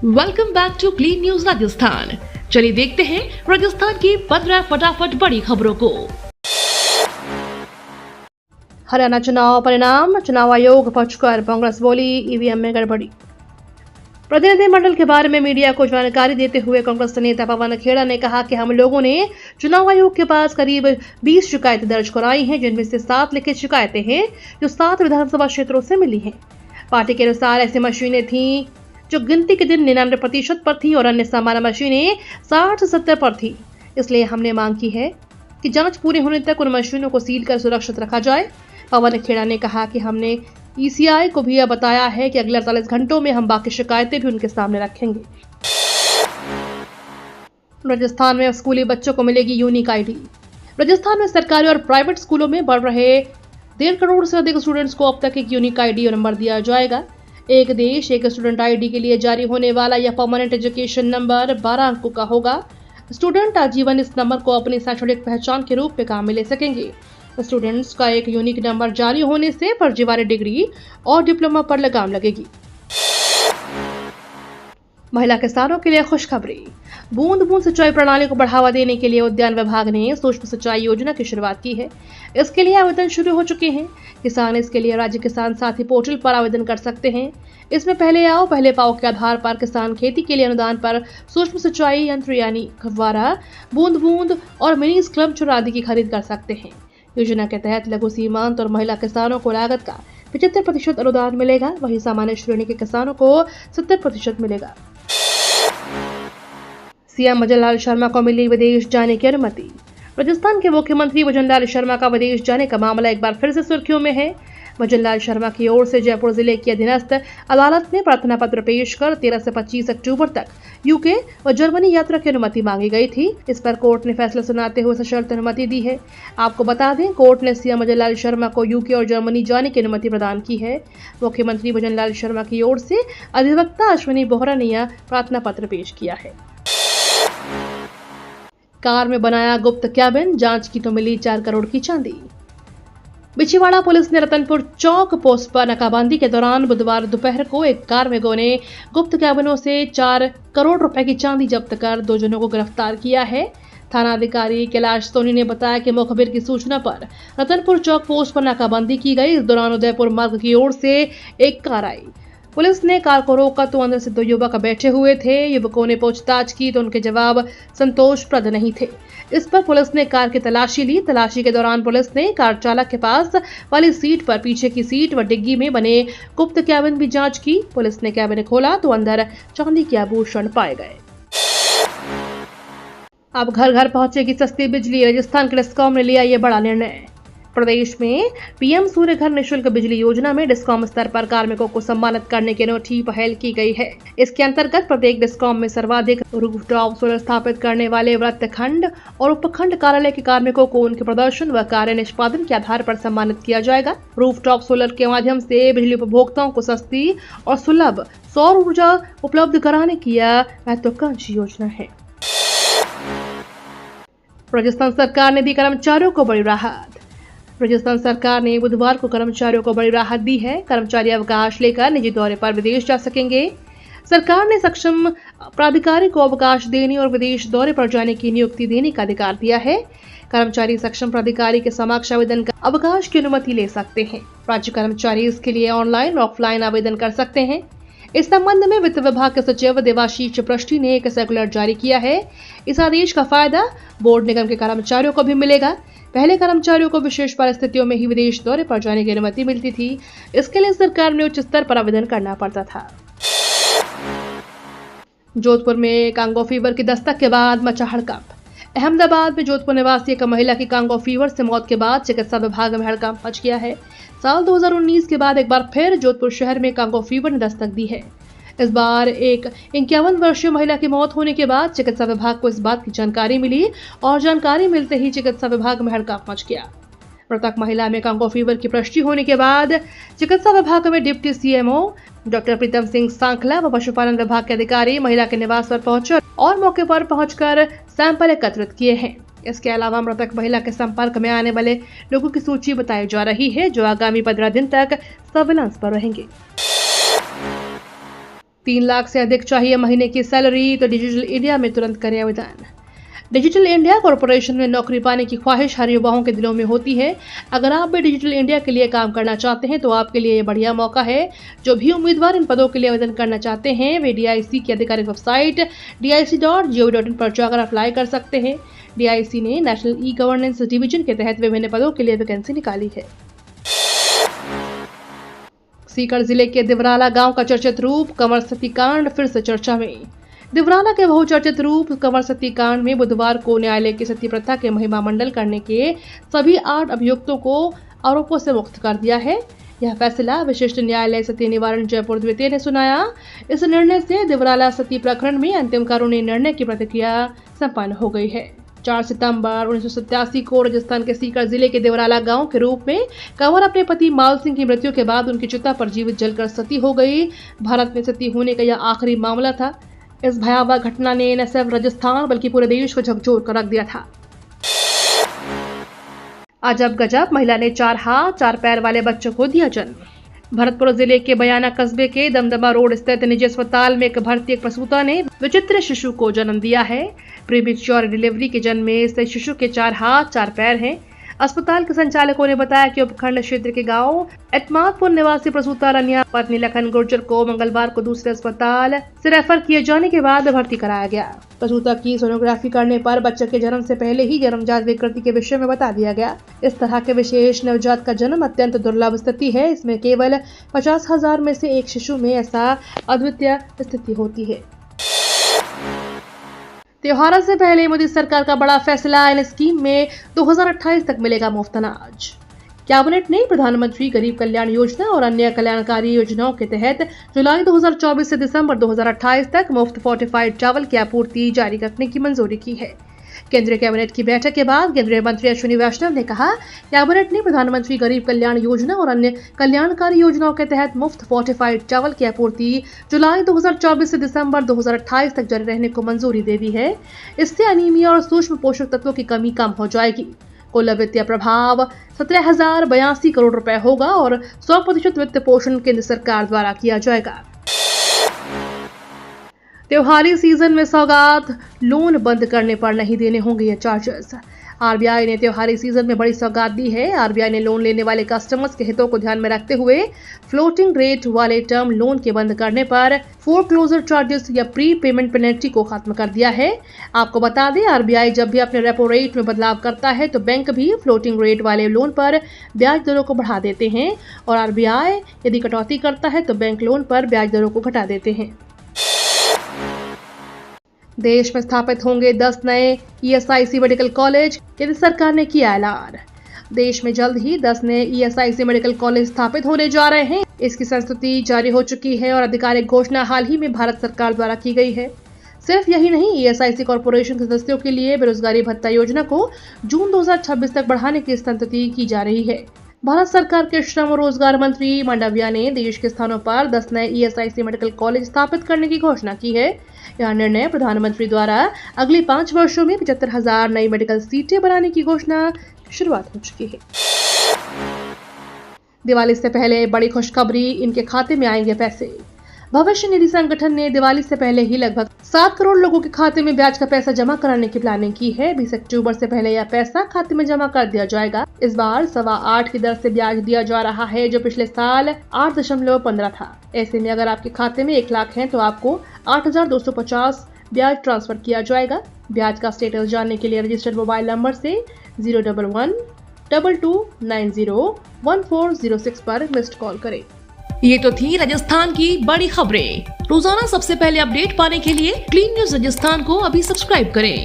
Welcome back to clean news Rajasthan. चलिए देखते हैं राजस्थान की 15 फटाफट बड़ी खबरों को। हरियाणा चुनाव परिणाम, चुनाव आयोग पहुंचकर कांग्रेस बोली ईवीएम में गड़बड़ी। प्रतिनिधिमंडल के बारे में मीडिया को जानकारी देते हुए कांग्रेस नेता पवन खेड़ा ने कहा कि हम लोगों ने चुनाव आयोग के पास करीब 20 शिकायतें दर्ज कराई हैं, जिनमें से 7 लिखित शिकायतें हैं जो 7 विधानसभा क्षेत्रों से मिली हैं। पार्टी के अनुसार ऐसी मशीनें थीं जो गिनती के दिन 99% पर थी और अन्य सामान्य मशीनें 60 से 70 पर थी। इसलिए हमने मांग की है कि जांच पूरी होने तक उन मशीनों को सील कर सुरक्षित रखा जाए। पवन खेड़ा ने कहा कि हमने ईसीआई को भी यह बताया है कि अगले 48 घंटों में हम बाकी शिकायतें भी उनके सामने रखेंगे। राजस्थान में स्कूली बच्चों को मिलेगी यूनिक आईडी। राजस्थान में सरकारी और प्राइवेट स्कूलों में बढ़ रहे 1.5 करोड़ से अधिक स्टूडेंट्स को अब तक एक यूनिक आईडी नंबर दिया जाएगा। एक देश एक स्टूडेंट आईडी के लिए जारी होने वाला यह परमानेंट एजुकेशन नंबर 12 अंकों का होगा। स्टूडेंट आजीवन इस नंबर को अपनी शैक्षणिक पहचान के रूप में काम में ले सकेंगे। स्टूडेंट्स का एक यूनिक नंबर जारी होने से फर्जीवाड़े डिग्री और डिप्लोमा पर लगाम लगेगी। महिला किसानों के लिए खुशखबरी। बूंद बूंद सिंचाई प्रणाली को बढ़ावा देने के लिए उद्यान विभाग ने सूक्ष्म सिंचाई योजना की शुरुआत की है। इसके लिए आवेदन शुरू हो चुके हैं। किसान इसके लिए राज्य किसान साथी पोर्टल पर आवेदन कर सकते हैं। इसमें पहले आओ पहले पाओ के आधार पर किसान खेती के लिए अनुदान पर सूक्ष्म सिंचाई यंत्र यानी फव्वारा, बूंद बूंद और मिनी स्प्रिंकलर आदि की खरीद कर सकते हैं। योजना के तहत लघु सीमांत और महिला किसानों को लागत का 75% अनुदान मिलेगा, वहीं सामान्य श्रेणी के किसानों को 70% मिलेगा। सीएम भजनलाल शर्मा को मिली विदेश जाने की अनुमति। राजस्थान के मुख्यमंत्री भजनलाल शर्मा का विदेश जाने का मामला एक बार फिर से सुर्खियों में है। भजनलाल शर्मा की ओर से जयपुर जिले की अधीनस्थ अदालत में प्रार्थना पत्र पेश कर 13 से 25 अक्टूबर तक यूके व जर्मनी यात्रा की अनुमति मांगी गई थी। इस पर कोर्ट ने फैसला सुनाते हुए सशर्त अनुमति दी है। आपको बता दें, कोर्ट ने सीएम भजनलाल शर्मा को यूके और जर्मनी जाने की अनुमति प्रदान की है। मुख्यमंत्री भजनलाल शर्मा की ओर से अधिवक्ता अश्विनी बोहरा ने यह प्रार्थना पत्र पेश किया है। कार में बनाया गुप्त कैबिन, जांच की तो मिली 4 करोड़ की चांदी। बिछीवाड़ा पुलिस ने रतनपुर चौक पोस्ट पर नाकाबंदी के दौरान बुधवार दोपहर को एक कार में बने गुप्त कैबिनों से 4 करोड़ रुपए की चांदी जब्त कर 2 जनों को गिरफ्तार किया है। थाना अधिकारी कैलाश सोनी ने बताया कि मुखबिर की सूचना पर रतनपुर चौक पोस्ट पर नाकाबंदी की गई। इस दौरान उदयपुर मार्ग की ओर से एक कार आई। पुलिस ने कार को रोका तो अंदर से 2 युवक बैठे हुए थे। युवकों ने पूछताछ की तो उनके जवाब संतोषप्रद नहीं थे। इस पर पुलिस ने कार की तलाशी ली। तलाशी के दौरान पुलिस ने कार चालक के पास वाली सीट पर पीछे की सीट व डिग्गी में बने गुप्त कैबिन भी जांच की। पुलिस ने कैबिन खोला तो अंदर चांदी के आभूषण पाए गए। अब घर घर पहुंचेगी सस्ती बिजली। राजस्थान के डिस्कॉम ने लिया ये बड़ा निर्णय। प्रदेश में पीएम सूर्य घर निःशुल्क बिजली योजना में डिस्कॉम स्तर पर कार्मिकों को सम्मानित करने की अनूठी पहल की गई है। इसके अंतर्गत प्रत्येक डिस्कॉम में सर्वाधिक रूफटॉप सोलर स्थापित करने वाले वृत्तखंड और उपखंड कार्यालय के कार्मिकों को उनके प्रदर्शन व कार्य निष्पादन के आधार पर सम्मानित किया जाएगा। रूफटॉप सोलर के माध्यम से बिजली उपभोक्ताओं को सस्ती और सुलभ सौर ऊर्जा उपलब्ध कराने की यह महत्वाकांक्षी योजना है। राजस्थान सरकार ने दी कर्मचारियों को बड़ी राहत। राजस्थान सरकार ने बुधवार को कर्मचारियों को बड़ी राहत दी है। कर्मचारी अवकाश लेकर निजी दौरे पर विदेश जा सकेंगे। सरकार ने सक्षम प्राधिकारी को अवकाश देने और विदेश दौरे पर जाने की नियुक्ति देने का अधिकार दिया है। कर्मचारी सक्षम प्राधिकारी के समक्ष आवेदन कर अवकाश की अनुमति ले सकते हैं। राज्य कर्मचारी इसके लिए ऑनलाइन और ऑफलाइन आवेदन कर सकते हैं। इस संबंध में वित्त विभाग के सचिव देवाशीष पृष्टि ने एक सर्कुलर जारी किया है। इस आदेश का फायदा बोर्ड निगम के कर्मचारियों को भी मिलेगा। पहले कर्मचारियों को विशेष परिस्थितियों में ही विदेश दौरे पर जाने की अनुमति मिलती थी। इसके लिए सरकार में उच्च स्तर पर आवेदन करना पड़ता था। जोधपुर में कांगो फीवर की दस्तक के बाद मचा हड़कंप। अहमदाबाद में जोधपुर निवासी एक महिला की कांगो फीवर से मौत के बाद चिकित्सा विभाग में हड़कंप मच गया है। साल 2019 के बाद एक बार फिर जोधपुर शहर में कांगो फीवर ने दस्तक दी है। इस बार एक 51 वर्षीय महिला की मौत होने के बाद चिकित्सा विभाग को इस बात की जानकारी मिली और जानकारी मिलते ही चिकित्सा विभाग में हड़कंप मच गया। मृतक महिला में कांगो फीवर की पुष्टि होने के बाद चिकित्सा विभाग में deputy CMO doctor Pritam Singh Sankhla व पशुपालन विभाग के अधिकारी महिला के निवास पर पहुंचे और मौके पर पहुंचकर सैंपल एकत्रित किए हैं। इसके अलावा मृतक महिला के संपर्क में आने वाले लोगों की सूची बताई जा रही है, जो आगामी 15 दिन तक सर्विलांस पर रहेंगे। 3 लाख से अधिक चाहिए महीने की सैलरी तो डिजिटल इंडिया में तुरंत करें आवेदन। डिजिटल इंडिया कॉरपोरेशन में नौकरी पाने की ख्वाहिश हर युवाओं के दिलों में होती है। अगर आप भी डिजिटल इंडिया के लिए काम करना चाहते हैं तो आपके लिए ये बढ़िया मौका है। जो भी उम्मीदवार इन पदों के लिए आवेदन करना चाहते हैं वे DIC की आधिकारिक वेबसाइट dic.gov.in पर जाकर अप्लाई कर सकते हैं। DIC ने नेशनल ई-गवर्नेंस डिवीजन के तहत विभिन्न पदों के लिए वैकेंसी निकाली है। सीकर जिले के दिवराला गांव का चर्चित रूप कंवर सतीकांड फिर से चर्चा में। दिवराला के बहुचर्चित रूप कंवर सतीकांड में बुधवार को न्यायालय की सती प्रथा के महिमा मंडल करने के सभी 8 अभियुक्तों को आरोपों से मुक्त कर दिया है। यह फैसला विशिष्ट न्यायालय सती निवारण जयपुर द्वितीय ने सुनाया। इस निर्णय से दिवराला सती प्रकरण में अंतिम कानूनी निर्णय की प्रक्रिया संपन्न हो गई है। 4 सितंबर 1987 को राजस्थान के सीकर जिले के दिवराला गांव के रूप में कंवर अपने पति माल सिंह की मृत्यु के बाद उनकी चिता पर जीवित जलकर सती हो गई। भारत में सती होने का यह आखिरी मामला था। इस भयावह घटना ने न सिर्फ राजस्थान बल्कि पूरे देश को झकझोर कर रख दिया था। अजब गजब, महिला ने 4 हाथ 4 पैर वाले बच्चों को दिया जन्म। भरतपुर जिले के बयाना कस्बे के दमदमा रोड स्थित निजी अस्पताल में एक भर्ती प्रसूता ने विचित्र शिशु को जन्म दिया है। प्रीमेच्योर डिलीवरी के जन्म में इस शिशु के 4 हाथ 4 पैर हैं। अस्पताल के संचालकों ने बताया कि उपखंड क्षेत्र के गांव एतमादपुर निवासी प्रसूता रनिया पत्नी लखन गुर्जर को मंगलवार को दूसरे अस्पताल से रेफर किए जाने के बाद भर्ती कराया गया। प्रसूता की सोनोग्राफी करने पर बच्चे के जन्म से पहले ही जन्मजात विकृति के विषय में बता दिया गया। इस तरह के विशेष नवजात का जन्म अत्यंत दुर्लभ स्थिति है। इसमें केवल 50,000 में से एक शिशु में ऐसा अद्वितीय स्थिति होती है। त्योहारों से पहले मोदी सरकार का बड़ा फैसला, इन स्कीम में 2028 तक मिलेगा मुफ्त अनाज। कैबिनेट ने प्रधानमंत्री गरीब कल्याण योजना और अन्य कल्याणकारी योजनाओं के तहत जुलाई 2024 से दिसंबर 2028 तक मुफ्त फोर्टिफाइड चावल की आपूर्ति जारी रखने की मंजूरी की है। केंद्रीय कैबिनेट की बैठक के बाद केंद्रीय मंत्री अश्विनी वैष्णव ने कहा, कैबिनेट ने प्रधानमंत्री गरीब कल्याण योजना और अन्य कल्याणकारी योजनाओं के तहत मुफ्त फोर्टिफाइड चावल की आपूर्ति जुलाई 2024 से दिसंबर 2028 तक जारी रहने को मंजूरी दे दी है। इससे अनीमिया और सूक्ष्म पोषक तत्वों की कमी कम हो जाएगी। कुल वित्तीय प्रभाव 17,082 करोड़ रुपए होगा और 100% वित्त पोषण केंद्र सरकार द्वारा किया जाएगा। त्योहारी सीजन में सौगात, लोन बंद करने पर नहीं देने होंगे ये चार्जेस। RBI ने त्योहारी सीजन में बड़ी सौगात दी है। RBI ने लोन लेने वाले कस्टमर्स के हितों को ध्यान में रखते हुए फ्लोटिंग रेट वाले टर्म लोन के बंद करने पर फोरक्लोजर चार्जेस या प्री पेमेंट पेनल्टी को खत्म कर दिया है। आपको बता दें, RBI जब भी अपने रेपो रेट में बदलाव करता है तो बैंक भी फ्लोटिंग रेट वाले लोन पर ब्याज दरों को बढ़ा देते हैं और RBI यदि कटौती करता है तो बैंक लोन पर ब्याज दरों को घटा देते हैं। देश में स्थापित होंगे 10 नए ESIC मेडिकल कॉलेज, केंद्र सरकार ने किया ऐलान। देश में जल्द ही 10 नए ESIC मेडिकल कॉलेज स्थापित होने जा रहे हैं। इसकी संस्तुति जारी हो चुकी है और आधिकारिक घोषणा हाल ही में भारत सरकार द्वारा की गई है। सिर्फ यही नहीं, ESIC कॉरपोरेशन के सदस्यों के लिए बेरोजगारी भत्ता योजना को जून 2026 तक बढ़ाने की संस्तुति की जा रही है। भारत सरकार के श्रम और रोजगार मंत्री मांडविया ने देश के स्थानों पर 10 नए ESIC मेडिकल कॉलेज स्थापित करने की घोषणा की है। यह निर्णय प्रधानमंत्री द्वारा अगले 5 वर्षों में 75,000 नई मेडिकल सीटें बनाने की घोषणा शुरुआत हो चुकी है। दिवाली से पहले बड़ी खुशखबरी, इनके खाते में आएंगे पैसे। भविष्य निधि संगठन ने दिवाली से पहले ही लगभग 7 करोड़ लोगों के खाते में ब्याज का पैसा जमा कराने की प्लानिंग की है। 20 अक्टूबर से पहले यह पैसा खाते में जमा कर दिया जाएगा। इस बार 8.25 की दर से ब्याज दिया जा रहा है, जो पिछले साल 8.15 था। ऐसे में अगर आपके खाते में 1 लाख है तो आपको 8,250 ब्याज ट्रांसफर किया जाएगा। ब्याज का स्टेटस जानने के लिए रजिस्टर्ड मोबाइल नंबर से 011-2290-1406 पर मिस्ड कॉल करें। ये तो थी राजस्थान की बड़ी खबरें। रोजाना सबसे पहले अपडेट पाने के लिए क्लीन न्यूज राजस्थान को अभी सब्सक्राइब करें।